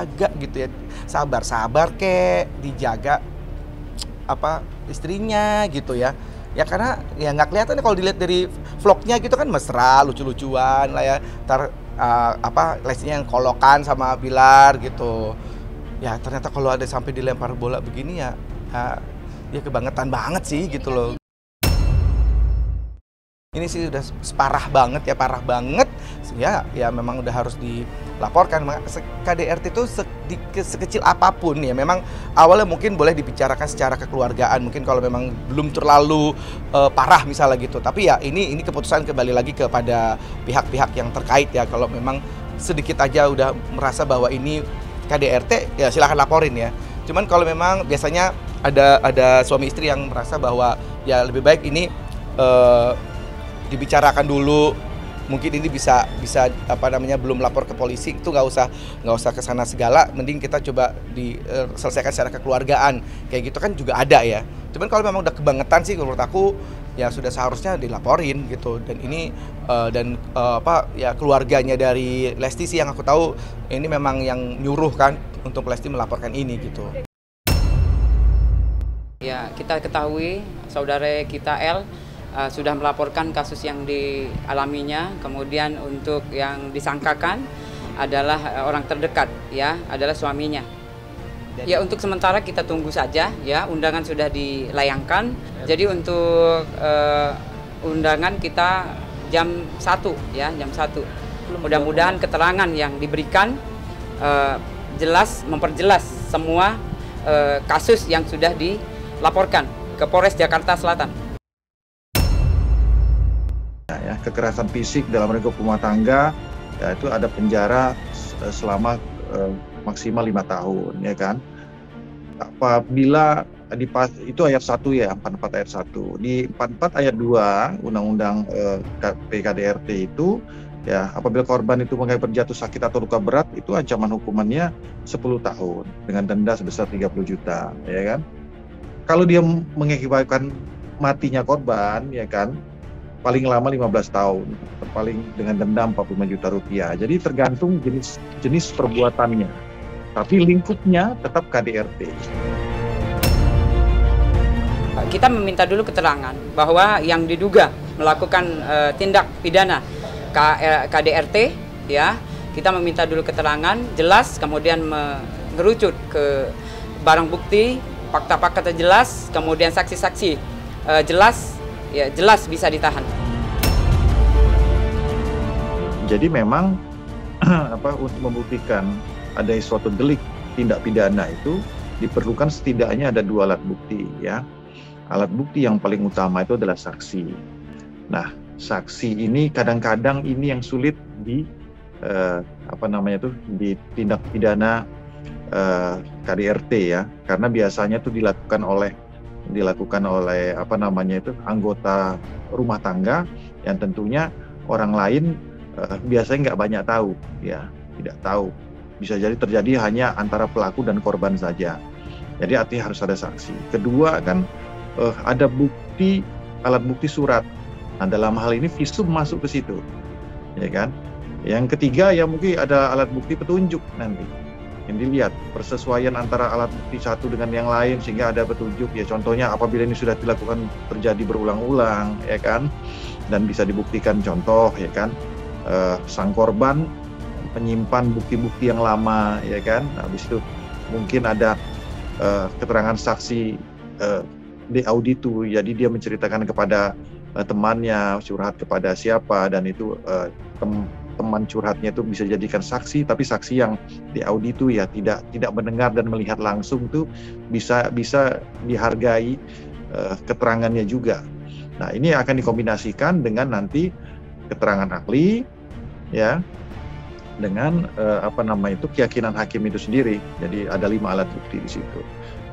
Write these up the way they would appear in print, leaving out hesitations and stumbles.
dijaga gitu ya, sabar-sabar kek, dijaga apa istrinya gitu ya. Ya karena ya nggak kelihatan kalau dilihat dari vlognya gitu kan mesra, lucu-lucuan lah ya. Ntar apa Lestinya yang kolokan sama Bilar gitu. Ya ternyata kalau ada sampai dilempar bola begini ya, ya kebangetan banget sih gitu loh. Ini sih udah parah banget ya, parah banget. Ya memang udah harus dilaporkan. KDRT itu sekecil apapun ya, memang awalnya mungkin boleh dibicarakan secara kekeluargaan. Mungkin kalau memang belum terlalu parah misalnya gitu. Tapi ya ini keputusan kembali lagi kepada pihak-pihak yang terkait ya. Kalau memang sedikit aja udah merasa bahwa ini KDRT, ya silahkan laporin ya. Cuman kalau memang biasanya ada suami istri yang merasa bahwa ya lebih baik ini dibicarakan dulu, mungkin ini bisa apa namanya belum lapor ke polisi, itu nggak usah ke sana segala, mending kita coba diselesaikan secara kekeluargaan kayak gitu kan juga ada ya. Cuman kalau memang udah kebangetan sih menurut aku ya sudah seharusnya dilaporin gitu. Dan ini apa ya keluarganya dari Lesti sih yang aku tahu ini memang yang nyuruh kan untuk Lesti melaporkan ini gitu. Ya, kita ketahui saudara kita L sudah melaporkan kasus yang dialaminya. Kemudian untuk yang disangkakan adalah orang terdekat, ya, adalah suaminya. Ya, untuk sementara kita tunggu saja, ya. Undangan sudah dilayangkan. Jadi untuk undangan kita jam 1, ya, jam 1. Mudah-mudahan keterangan yang diberikan jelas, memperjelas semua kasus yang sudah dilaporkan ke Polres Jakarta Selatan. Ya, kekerasan fisik dalam lingkup rumah tangga ya itu ada penjara selama maksimal 5 tahun ya kan. Apabila itu ayat 1 ya, 44 ayat 1. Di 44 ayat 2 Undang-Undang PKDRT itu ya, apabila korban itu mengalami jatuh sakit atau luka berat, itu ancaman hukumannya 10 tahun dengan denda sebesar 30 juta ya kan. Kalau dia mengakibatkan matinya korban ya kan, paling lama 15 tahun, terpaling dengan denda 45 juta rupiah. Jadi tergantung jenis perbuatannya. Tapi lingkupnya tetap KDRT. Kita meminta dulu keterangan bahwa yang diduga melakukan tindak pidana KDRT, ya, kita meminta dulu keterangan jelas, kemudian mengerucut ke barang bukti, fakta-fakta jelas, kemudian saksi-saksi jelas. Ya, jelas bisa ditahan. Jadi memang untuk membuktikan ada suatu delik tindak pidana itu diperlukan setidaknya ada 2 alat bukti ya. Alat bukti yang paling utama itu adalah saksi. Nah, saksi ini kadang-kadang ini yang sulit di di tindak pidana KDRT ya, karena biasanya itu dilakukan oleh anggota rumah tangga yang tentunya orang lain biasanya nggak banyak tahu ya, tidak tahu, bisa jadi terjadi hanya antara pelaku dan korban saja. Jadi artinya harus ada saksi. Kedua kan ada alat bukti surat. Nah, dalam hal ini visum masuk ke situ ya kan. Yang ketiga ya mungkin ada alat bukti petunjuk nanti yang dilihat persesuaian antara alat bukti satu dengan yang lain sehingga ada petunjuk ya, contohnya apabila ini sudah dilakukan terjadi berulang-ulang ya kan, dan bisa dibuktikan, contoh ya kan sang korban menyimpan bukti-bukti yang lama ya kan. Nah, habis itu mungkin ada keterangan saksi di auditu, jadi dia menceritakan kepada temannya, curhat kepada siapa, dan itu teman curhatnya itu bisa dijadikan saksi, tapi saksi yang di auditu ya tidak mendengar dan melihat langsung itu bisa dihargai keterangannya juga. Nah, ini akan dikombinasikan dengan nanti keterangan ahli ya, dengan keyakinan hakim itu sendiri. Jadi ada 5 alat bukti di situ.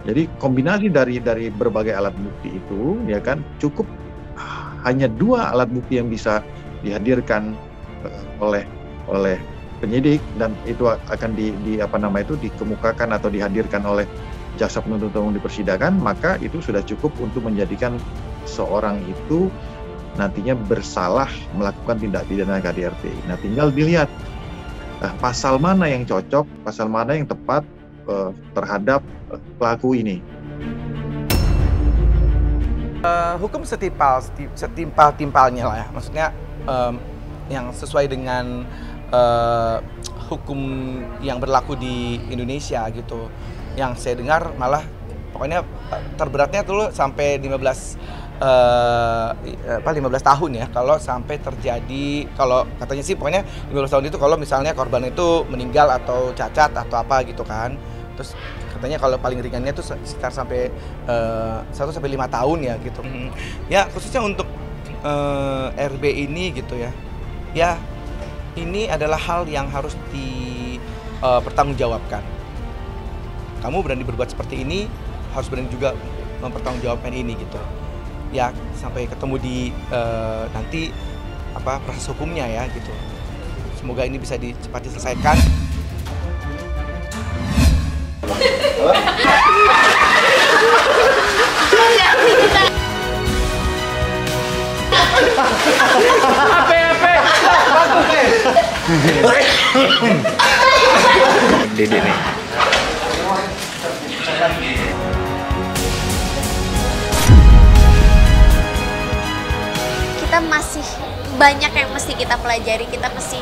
Jadi kombinasi dari berbagai alat bukti itu ya kan, cukup hanya 2 alat bukti yang bisa dihadirkan oleh penyidik, dan itu akan dikemukakan atau dihadirkan oleh jaksa penuntut umum di persidangan, maka itu sudah cukup untuk menjadikan seorang itu nantinya bersalah melakukan tindak pidana KDRT. Nah, tinggal dilihat Nah, pasal mana yang cocok, pasal mana yang tepat terhadap pelaku ini? Hukum setimpal-timpalnya lah ya, maksudnya yang sesuai dengan hukum yang berlaku di Indonesia gitu. Yang saya dengar malah pokoknya terberatnya tuh sampai 15 tahun ya, kalau sampai terjadi, kalau katanya sih pokoknya 15 tahun itu kalau misalnya korban itu meninggal atau cacat atau apa gitu kan. Terus katanya kalau paling ringannya itu sekitar sampai 1 sampai 5 tahun ya gitu. Ya khususnya untuk RB ini gitu ya. Ya ini adalah hal yang harus dipertanggungjawabkan. Kamu berani berbuat seperti ini, harus berani juga mempertanggungjawabkan ini gitu. Ya sampai ketemu di nanti proses hukumnya ya gitu. Semoga ini bisa cepat diselesaikan. Dede nih. Kita masih banyak yang mesti kita pelajari, kita mesti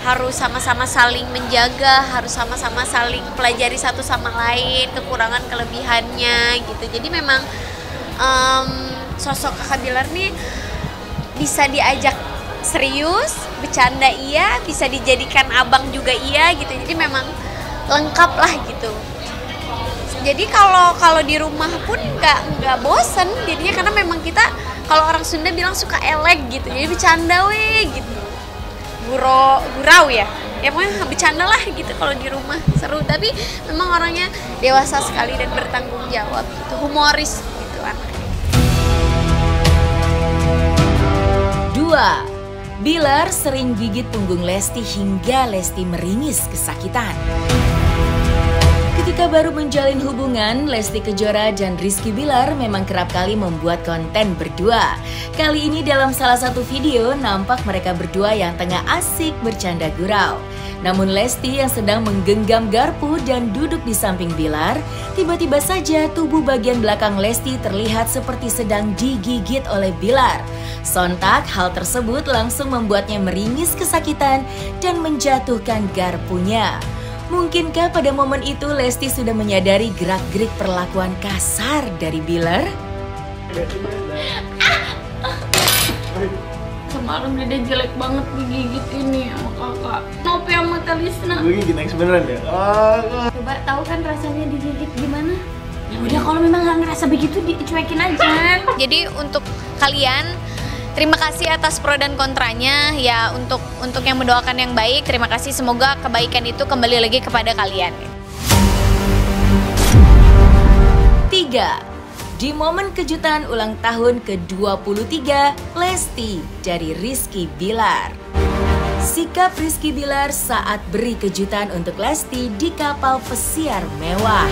harus sama-sama saling menjaga, harus sama-sama saling pelajari satu sama lain, kekurangan kelebihannya gitu. Jadi memang sosok Kakak Bilar nih bisa diajak serius, bercanda iya, bisa dijadikan abang juga iya gitu. Jadi memang lengkap lah gitu. Jadi kalau di rumah pun nggak bosen jadinya, karena memang kita kalau orang Sunda bilang suka elek gitu, jadi bercanda weh gitu, gurau ya pokoknya bercanda lah gitu kalau di rumah, seru. Tapi memang orangnya dewasa sekali dan bertanggung jawab gitu, humoris gitu anaknya. 2. Bilar sering gigit punggung Lesti hingga Lesti meringis kesakitan. Ketika baru menjalin hubungan, Lesti Kejora dan Rizky Bilar memang kerap kali membuat konten berdua. Kali ini dalam salah satu video nampak mereka berdua yang tengah asik bercanda gurau. Namun Lesti yang sedang menggenggam garpu dan duduk di samping Bilar, tiba-tiba saja tubuh bagian belakang Lesti terlihat seperti sedang digigit oleh Bilar. Sontak hal tersebut langsung membuatnya meringis kesakitan dan menjatuhkan garpunya. Mungkinkah pada momen itu Lesti sudah menyadari gerak-gerik perlakuan kasar dari Bilar? Semalam dia jelek banget digigit ini sama kakak. Nopi sama Talisna. Gue gigit yang sebenernya ya? Coba tahu kan rasanya digigit gimana? Ya udah, kalau memang nggak ngerasa begitu dicuekin aja. Jadi untuk kalian, terima kasih atas pro dan kontranya ya, untuk yang mendoakan yang baik, terima kasih, semoga kebaikan itu kembali lagi kepada kalian. 3. Di momen kejutan ulang tahun ke-23 Lesti dari Rizky Bilar. Sikap Rizky Bilar saat beri kejutan untuk Lesti di kapal pesiar mewah.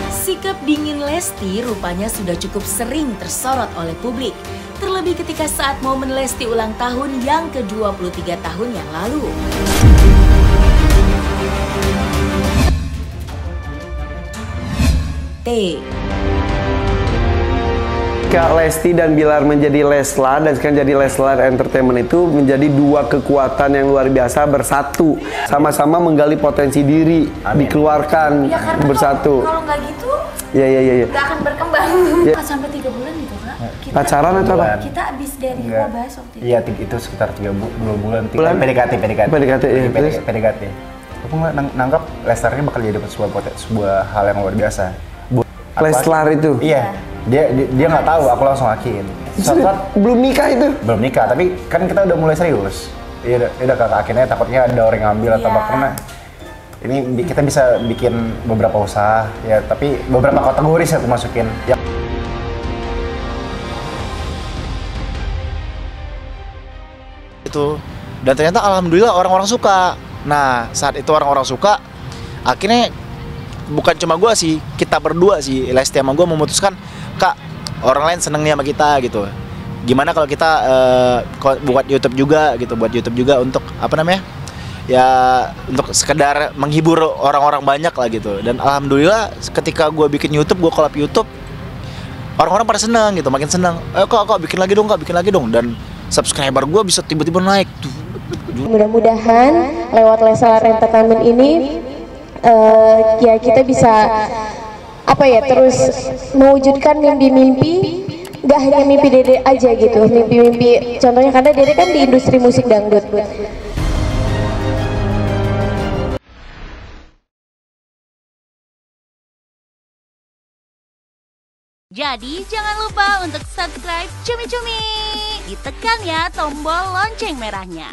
Sikap dingin Lesti rupanya sudah cukup sering tersorot oleh publik. Terlebih ketika saat momen Lesti ulang tahun yang ke-23 tahun yang lalu. T. Ketika Lesti dan Bilar menjadi Leslar dan sekarang jadi Leslar Entertainment itu menjadi dua kekuatan yang luar biasa bersatu. Sama-sama menggali potensi diri, dikeluarkan Ya karena bersatu. kalau nggak gitu Iya. nggak akan berkembang. Ya. Sampai 3 bulan gitu kak. Kita, Pacaran atau apa? kita abis dari Enggak. Wabahas waktu itu. Iya, itu sekitar 2 bulan. Bulan? PDKT. PDKT, iya. Terus? PDKT. Aku nanggap Leslar ini bakal jadi sebuah hal yang luar biasa. Leslar itu? Iya. Dia nggak tahu, aku langsung yakin. Saat Belum nikah itu? belum nikah, tapi kan kita udah mulai serius. Iya, udah kakak akhirnya takutnya ada orang ngambil atau apa, karena ini kita bisa bikin beberapa usaha ya, tapi beberapa kategori sih aku masukin. Ya. Itu dan ternyata alhamdulillah orang-orang suka. Nah saat itu orang-orang suka, akhirnya bukan cuma gue sih, kita berdua sih, Lesti sama gue memutuskan, Kak, orang lain seneng nih sama kita gitu. Gimana kalau kita buat YouTube juga gitu, buat YouTube juga untuk apa namanya, ya untuk sekedar menghibur orang-orang banyak lah gitu. Dan alhamdulillah ketika gue bikin YouTube, gue collab YouTube, orang-orang pada senang gitu, makin senang. Kok bikin lagi dong, dan subscriber gue bisa tiba-tiba naik tuh. Mudah-mudahan lewat Leslar Entertainment ini ya kita bisa terus mewujudkan mimpi-mimpi, gak hanya mimpi Dede aja gitu, mimpi-mimpi contohnya karena Dede kan di industri musik dangdut. Jadi jangan lupa untuk subscribe Cumi Cumi, ditekan ya tombol lonceng merahnya.